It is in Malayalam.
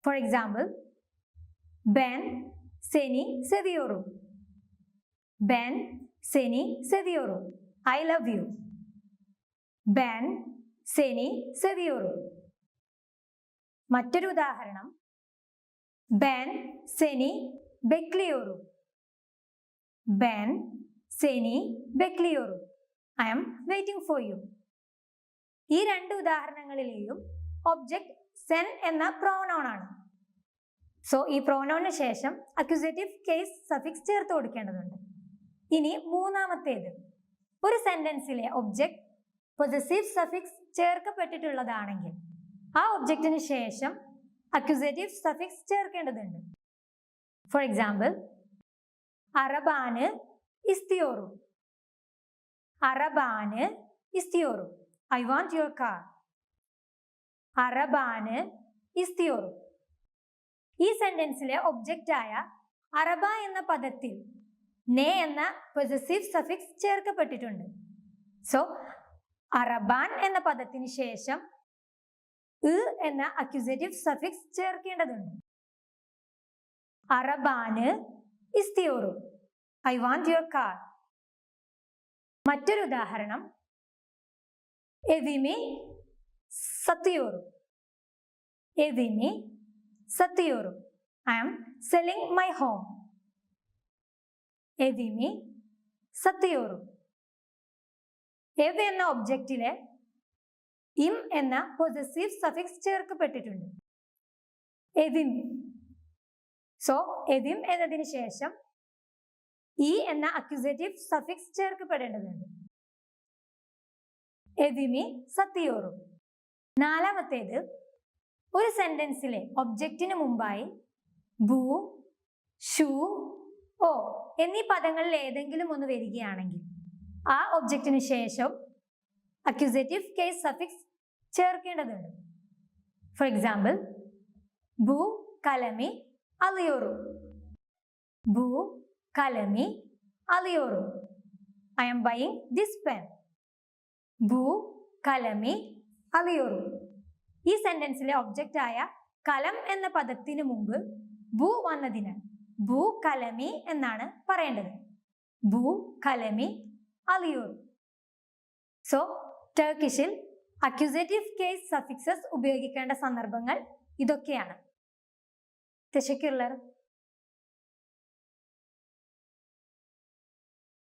For example, ben seni seviyorum. Ben seni seviyorum. I love you. Ben seni seviyorum. മറ്റൊരു ഉദാഹരണം, ben seni bekliyorum. Ben seni bekliyorum. I am waiting for you. ഈ രണ്ട് ഉദാഹരണങ്ങളിലെയും ഒബ്ജക്റ്റ് സെൻ എന്ന പ്രോനൗൺ ആണ്. സോ ഈ പ്രോനൗണിന് ശേഷം അക്യൂസേറ്റീവ് കേസ് സഫിക്സ് ചേർത്ത് കൊടുക്കേണ്ടതുണ്ട്. ഇനി മൂന്നാമത്തേത്, ഒരു സെന്റൻസിലെ ഒബ്ജക്റ്റ് പൊസസീവ് സഫിക്സ് ചേർക്കപ്പെട്ടിട്ടുള്ളതാണെങ്കിൽ ആ ഒബ്ജക്റ്റിന് ശേഷം അക്യൂസേറ്റീവ് സഫിക്സ് ചേർക്കേണ്ടതുണ്ട്. ഫോർ എക്സാമ്പിൾ, അറബാന് ഇസ്തിയോറു. അറബാന് ഇസ്തിയോറു. I want your car. അറബാന് ഇസ്തിയോറു. ഈ സെന്റൻസിലെ ഒബ്ജക്റ്റ് ആയ അറബ എന്ന പദത്തിൽ നെ എന്ന പൊസസീവ് സഫിക്സ് ചേർക്കപ്പെട്ടിട്ടുണ്ട്. സോ അറബാൻ എന്ന പദത്തിന് ശേഷം എന്ന അക്യൂസേറ്റീവ് സഫിക്സ് ചേർക്കേണ്ടതുണ്ട്. അറബാന് ഇസ്തിയോറു. I want your car. മറ്റൊരു ഉദാഹരണം, evimi satıyorum. Evimi satıyorum. I am selling my home. Evimi satıyorum. Ev എന്ന ഒബ്ജക്റ്റിലെ ഇം എന്ന പൊസസീവ് സഫിക്സ് ചേർക്കപ്പെട്ടിട്ടുണ്ട്. evim. സോ evim എന്നതിന് ശേഷം ഇ എന്ന അക്യൂസേറ്റീവ് സഫിക്സ് ചേർക്കപ്പെടേണ്ടതുണ്ട്. evimi satıyorum. നാലാമത്തേത്, ഒരു സെന്റൻസിലെ ഒബ്ജക്റ്റിന് മുമ്പായി ബു, ഷു, ഓ എന്നീ പദങ്ങളിൽ ഏതെങ്കിലും ഒന്ന് വരികയാണെങ്കിൽ ആ ഒബ്ജക്റ്റിന് ശേഷം അക്യൂസേറ്റീവ് കേസ് സഫിക്സ് ചേർക്കേണ്ടതുണ്ട്. ഫോർ എക്സാമ്പിൾ, ബു കലമി അലിയോറു. ബു കലമി അലിയോറു. I am buying this pen. ബു കലമി അലിയോറു. ഈ സെന്റൻസിലെ ഒബ്ജക്റ്റ് ആയ കലം എന്ന പദത്തിന് മുമ്പ് ബു വന്നതിനാൽ ബു കലമി എന്നാണ് പറയേണ്ടത്. ബു കലമി അലിയോറു. സോ ടർക്കിഷിൽ അക്യൂസേറ്റീവ് കേസ് സഫിക്സസ് ഉപയോഗിക്കേണ്ട സന്ദർഭങ്ങൾ ഇതൊക്കെയാണ്. തെശക്കുള്ളർ